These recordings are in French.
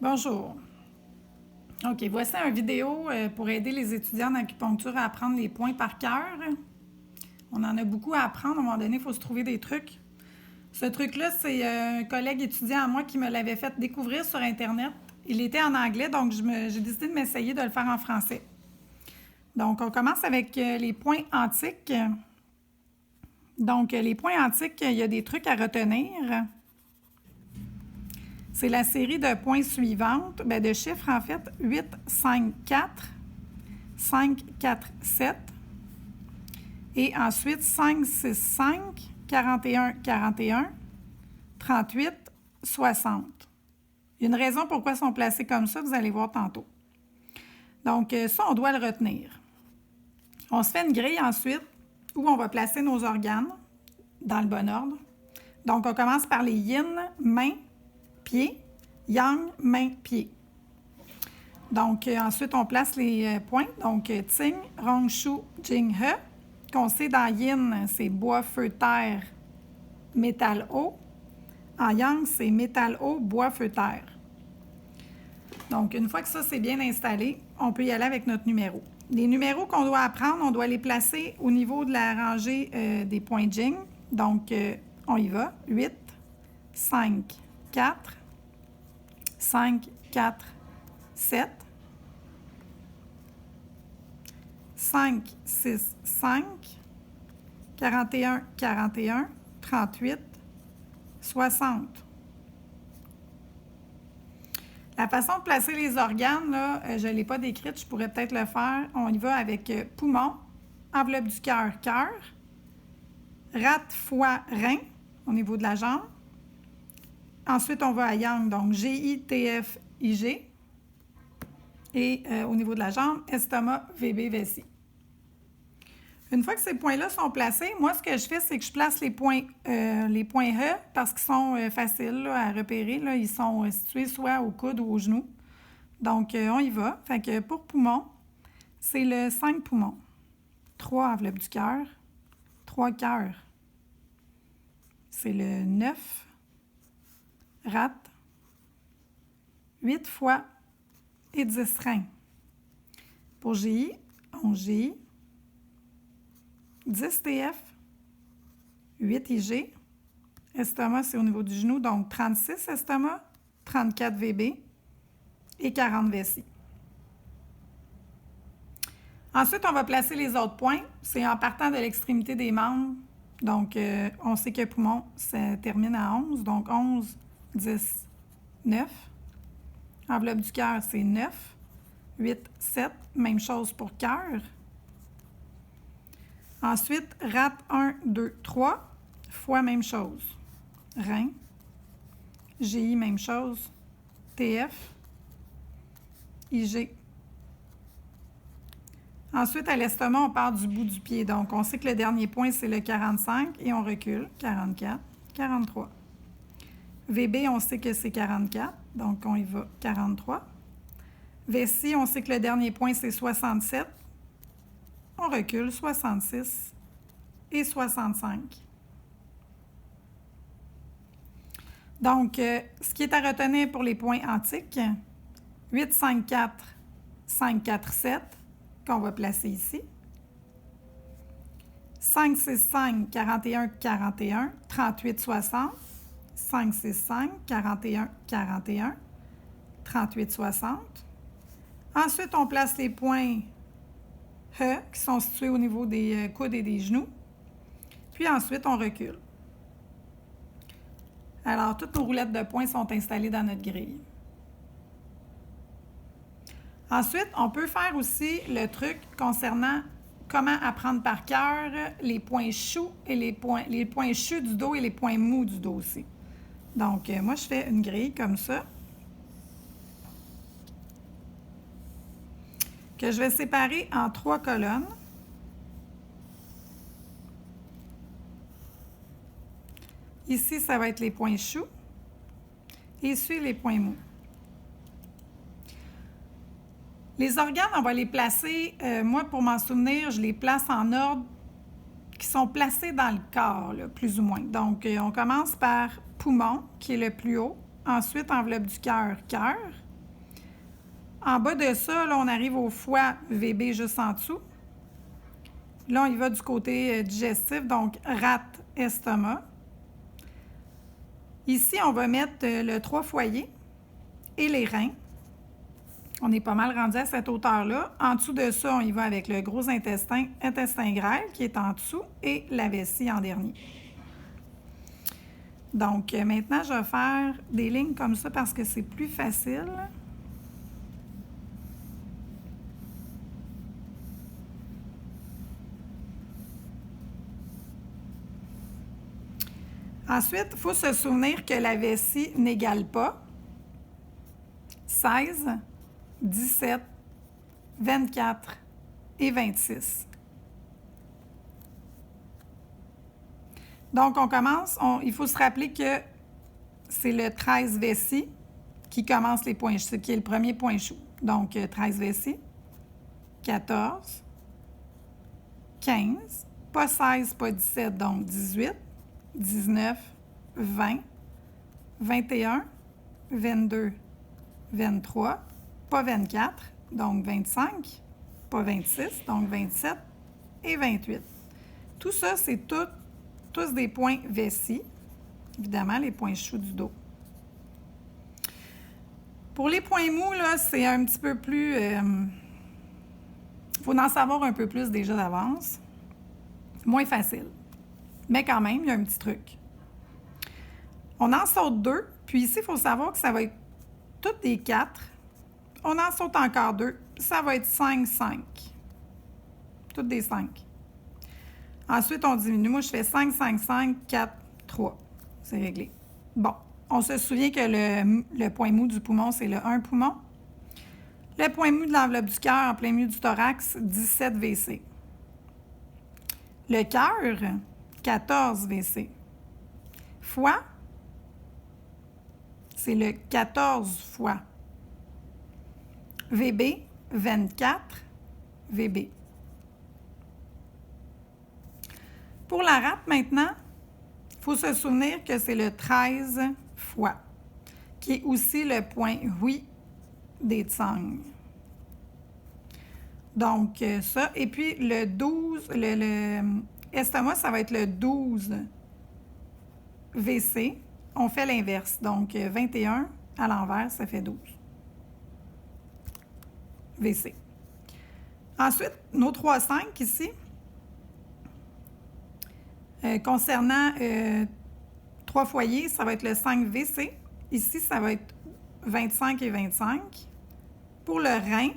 Bonjour. OK, voici une vidéo pour aider les étudiants en acupuncture à apprendre les points par cœur. On en a beaucoup à apprendre. À un moment donné, il faut se trouver des trucs. Ce truc-là, c'est un collègue étudiant à moi qui me l'avait fait découvrir sur Internet. Il était en anglais, donc j'ai décidé de m'essayer de le faire en français. Donc, on commence avec les points antiques. Donc, les points antiques, il y a des trucs à retenir. C'est la série de points suivante, de chiffres en fait, 8, 5, 4, 5, 4, 7, et ensuite 5, 6, 5, 41, 41, 38, 60. Il y a une raison pourquoi ils sont placés comme ça, vous allez voir tantôt. Donc ça, on doit le retenir. On se fait une grille ensuite où on va placer nos organes dans le bon ordre. Donc on commence par les yin, main, pied, yang, main, pied. Donc, ensuite, on place les points. Donc, Tsing, Rong, Shu, Jing, He. Qu'on sait dans yin, c'est bois, feu, terre, métal, eau. En yang, c'est métal, eau, bois, feu, terre. Donc, une fois que ça, c'est bien installé, on peut y aller avec notre numéro. Les numéros qu'on doit apprendre, on doit les placer au niveau de la rangée des points Jing. Donc, on y va. 8, 5, 4, 5, 4, 7, 5, 6, 5, 41, 41, 38, 60. La façon de placer les organes, là, je ne l'ai pas décrite, je pourrais peut-être le faire. On y va avec poumon, enveloppe du cœur, cœur, rate, foie, rein, au niveau de la jambe. Ensuite, on va à yang, donc GI, TF, IG. Et au niveau de la jambe, estomac, VB, vessie. Une fois que ces points-là sont placés, moi, ce que je fais, c'est que je place les points E parce qu'ils sont faciles là, à repérer. Là. Ils sont situés soit au coude ou au genou. Donc, on y va. Fait que pour poumon, c'est le 5 poumons. 3 enveloppes du cœur. 3 cœurs. C'est le 9 rate. 8 foie et 10 reins. Pour GI, 11 GI. 10 TF, 8 IG. Estomac, c'est au niveau du genou, donc 36 estomac, 34 VB et 40 vessie. Ensuite, on va placer les autres points. C'est en partant de l'extrémité des membres. Donc, on sait que poumon, ça termine à 11. Donc, 11, 10, 9. Enveloppe du cœur, c'est 9. 8, 7. Même chose pour cœur. Ensuite, rate 1, 2, 3. Foie, même chose. Rein. GI, même chose. TF. IG. Ensuite, à l'estomac, on part du bout du pied. Donc, on sait que le dernier point, c'est le 45 et on recule. 44, 43. VB, on sait que c'est 44. Donc, on y va. 43. Vessie, on sait que le dernier point, c'est 67. On recule, 66 et 65. Donc, ce qui est à retenir pour les points antiques, 8, 5, 4, 5, 4, 7, qu'on va placer ici. 5, 6, 5, 41, 41, 38, 60. 5, 6, 5, 41, 41, 38, 60. Ensuite, on place les points E qui sont situés au niveau des coudes et des genoux. Puis ensuite, on recule. Alors, toutes nos roulettes de points sont installées dans notre grille. Ensuite, on peut faire aussi le truc concernant comment apprendre par cœur les points choux et les points chus du dos et les points mous du dos aussi. Donc, moi, je fais une grille comme ça, que je vais séparer en 3 colonnes. Ici, ça va être les points choux. Et ici, les points mous. Les organes, on va les placer, moi, pour m'en souvenir, je les place en ordre qui sont placés dans le corps, là, plus ou moins. Donc, on commence par poumon, qui est le plus haut. Ensuite, enveloppe du cœur, cœur. En bas de ça, là, on arrive au foie VB juste en dessous. Là, on y va du côté digestif, donc rate, estomac. Ici, on va mettre le 3 foyers et les reins. On est pas mal rendu à cette hauteur-là. En dessous de ça, on y va avec le gros intestin, intestin grêle qui est en dessous et la vessie en dernier. Donc, maintenant, je vais faire des lignes comme ça parce que c'est plus facile. Ensuite, il faut se souvenir que la vessie n'égale pas 16, 17, 24 et 26. Donc, on commence. Il faut se rappeler que c'est le 13 vessie qui commence les points chauds, qui est le premier point chaud. Donc, 13 vessie, 14, 15, pas 16, pas 17, donc 18, 19, 20, 21, 22, 23, pas 24, donc 25, pas 26, donc 27 et 28. Tout ça, c'est tous des points vessie, évidemment, les points chauds du dos. Pour les points mous, là, c'est un petit peu plus... faut en savoir un peu plus déjà d'avance. Moins facile. Mais quand même, il y a un petit truc. On en saute 2, puis ici, il faut savoir que ça va être toutes des 4. On en saute encore 2, ça va être 5, 5. Toutes des 5. Ensuite, on diminue. Moi, je fais 5, 5, 5, 4, 3. C'est réglé. Bon, on se souvient que le point mou du poumon, c'est le 1 poumon. Le point mou de l'enveloppe du cœur en plein milieu du thorax, 17 VC. Le cœur, 14 VC. Foie, c'est le 14 foie. VB, 24 VB. Pour la rate, maintenant, il faut se souvenir que c'est le 13 foie, qui est aussi le point oui des Tsang. Donc, ça. Et puis, le 12, le estomac, ça va être le 12 VC. On fait l'inverse. Donc, 21 à l'envers, ça fait 12 VC. Ensuite, nos 3-5 ici. Concernant 3 foyers, ça va être le 5 VC. Ici, ça va être 25 et 25. Pour le rein,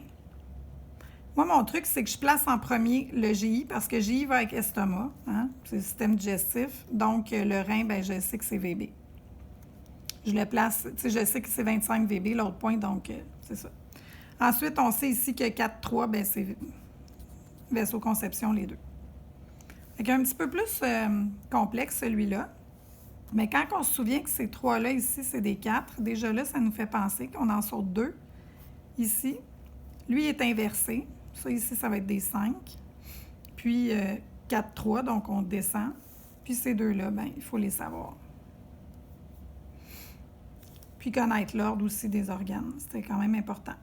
moi, mon truc, c'est que je place en premier le GI parce que GI va avec estomac. Hein? C'est le système digestif. Donc, le rein, ben, je sais que c'est VB. Je le place, tu sais, je sais que c'est 25 VB, l'autre point, donc c'est ça. Ensuite, on sait ici que 4-3, ben, c'est vaisseau conception, les deux. Fait un petit peu plus complexe, celui-là. Mais quand on se souvient que ces 3-là, ici, c'est des 4, déjà là, ça nous fait penser qu'on en saute 2. Ici, lui est inversé. Ça, ici, ça va être des 5. Puis 4-3, donc on descend. Puis ces deux-là, ben, il faut les savoir. Puis connaître l'ordre aussi des organes. C'était quand même important.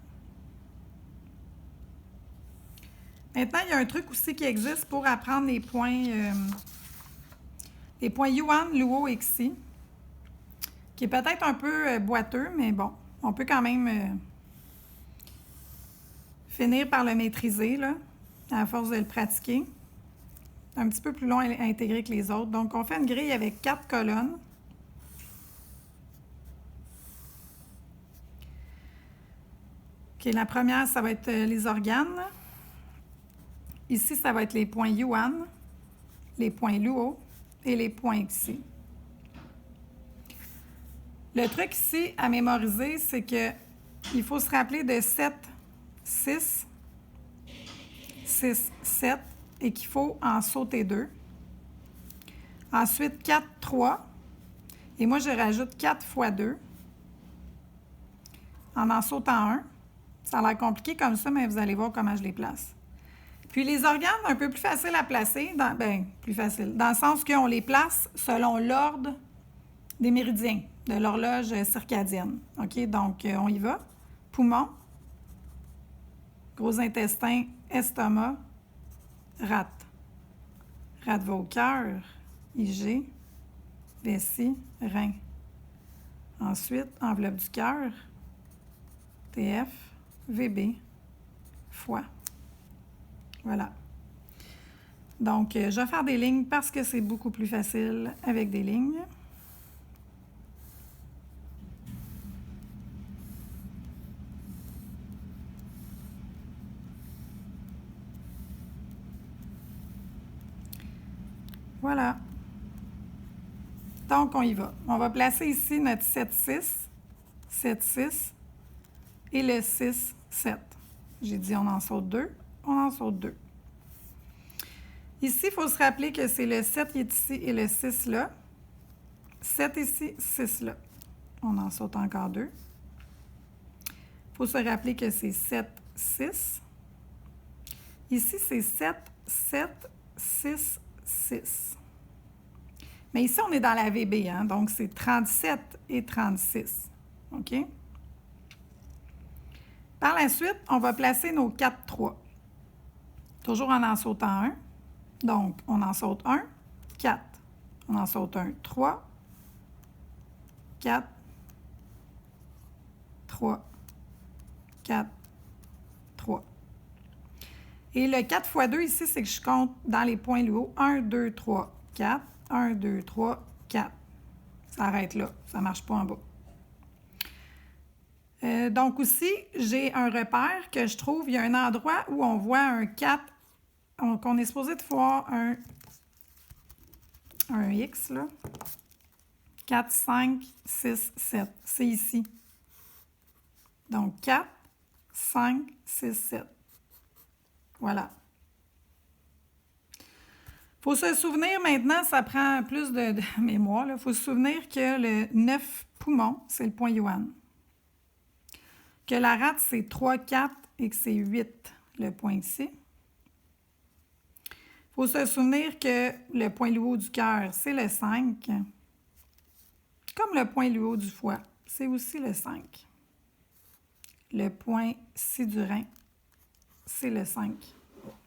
Maintenant, il y a un truc aussi qui existe pour apprendre les points Yuan, Luo et Xi, qui est peut-être un peu boiteux, mais bon, on peut quand même finir par le maîtriser, là, à force de le pratiquer. Un petit peu plus long à intégrer que les autres. Donc, on fait une grille avec 4 colonnes. OK, la première, ça va être les organes. Ici, ça va être les points Yuan, les points Luo et les points Xi. Le truc ici à mémoriser, c'est que il faut se rappeler de 7, 6, 6, 7 et qu'il faut en sauter 2. Ensuite, 4, 3. Et moi, je rajoute 4 fois 2 en sautant 1. Ça a l'air compliqué comme ça, mais vous allez voir comment je les place. Puis les organes, un peu plus facile à placer, plus facile, dans le sens qu'on les place selon l'ordre des méridiens, de l'horloge circadienne. OK? Donc, on y va. Poumon, Gros intestin, estomac, rate. Rate va au cœur, IG, vessie, rein. Ensuite, enveloppe du cœur, TF, VB, foie. Voilà. Donc, je vais faire des lignes parce que c'est beaucoup plus facile avec des lignes. Voilà. Donc, on y va. On va placer ici notre 7-6, 7-6 et le 6-7. J'ai dit on en saute 2, on en saute 2. Ici, il faut se rappeler que c'est le 7 qui est ici et le 6 là. 7 ici, 6 là. On en saute encore 2. Il faut se rappeler que c'est 7, 6. Ici, c'est 7, 7, 6, 6. Mais ici, on est dans la VB, hein? Donc c'est 37 et 36. OK? Par la suite, on va placer nos 4, 3. Toujours en sautant 1. Donc, on en saute 1, 4. On en saute 1, 3, 4, 3, 4, 3. Et le 4 fois 2 ici, c'est que je compte dans les points Luo. 1, 2, 3, 4. 1, 2, 3, 4. Ça arrête là. Ça ne marche pas en bas. Donc aussi, j'ai un repère que je trouve. Il y a un endroit où on voit un 4, qu'on est supposé de voir un X, là. 4, 5, 6, 7. C'est ici. Donc, 4, 5, 6, 7. Voilà. Il faut se souvenir maintenant, ça prend plus de mémoire, il faut se souvenir que le 9 poumon, c'est le point Yuan. Que la rate, c'est 3, 4 et que c'est 8, le point ici. Il faut se souvenir que le point Luo du cœur, c'est le 5. Comme le point Luo du foie, c'est aussi le 5. Le point C du rein, c'est le 5.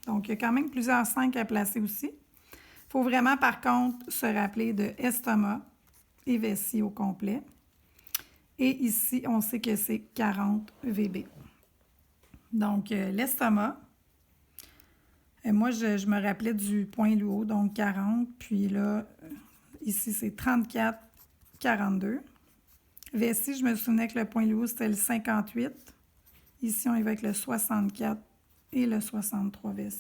Donc, il y a quand même plusieurs 5 à placer aussi. Il faut vraiment, par contre, se rappeler de estomac et vessie au complet. Et ici, on sait que c'est 40 VB. Donc, l'estomac, moi, je me rappelais du point Luo, donc 40. Puis là, ici, c'est 34, 42. Vessie, je me souvenais que le point Luo, c'était le 58. Ici, on y va avec le 64 et le 63 vessie.